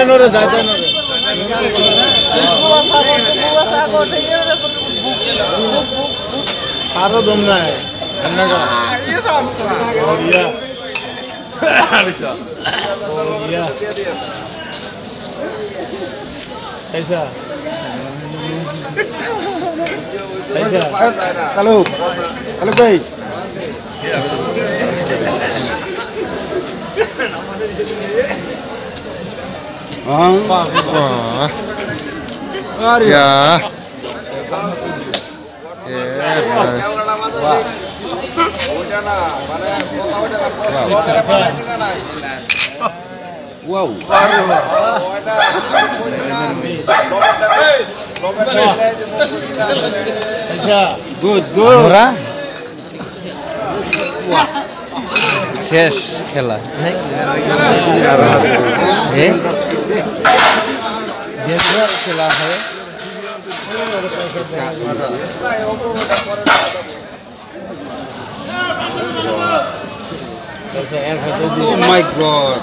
Nore jata nore. Aro dom na hai. Annaga. Oh yeah. Oh yeah. Kaisa? Kaisa? Halo. Halo bhai. Aria. Wow. Good, good. শেষ খেলা খেলা হয় Oh my god.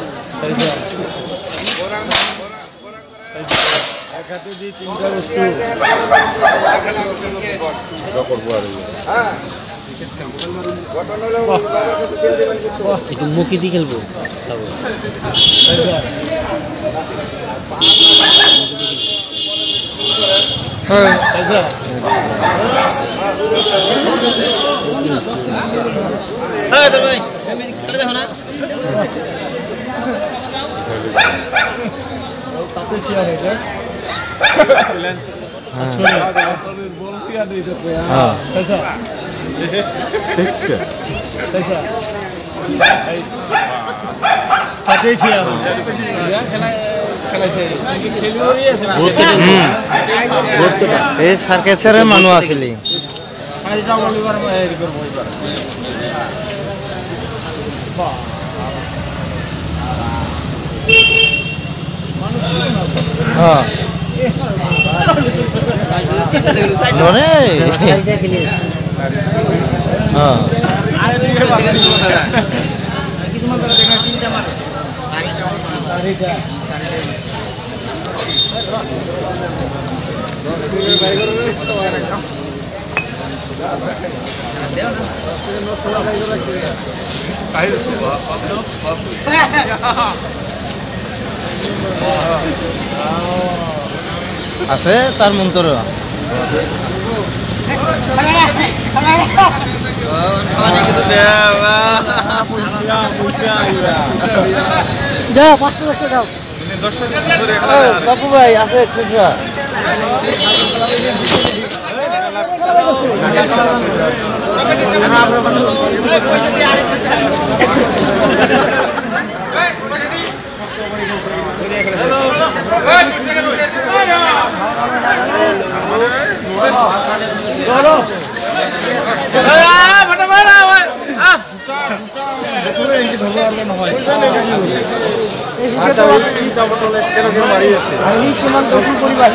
একটু মুখে দিয়ে খেলবো এই সার্কেসের মানুষ আসলে হ্যাঁ আছে তার মন্ত্র দাও 5-10 দাও বাবু ভাই আছে খুচরা কিমান কঠিন কৰিবা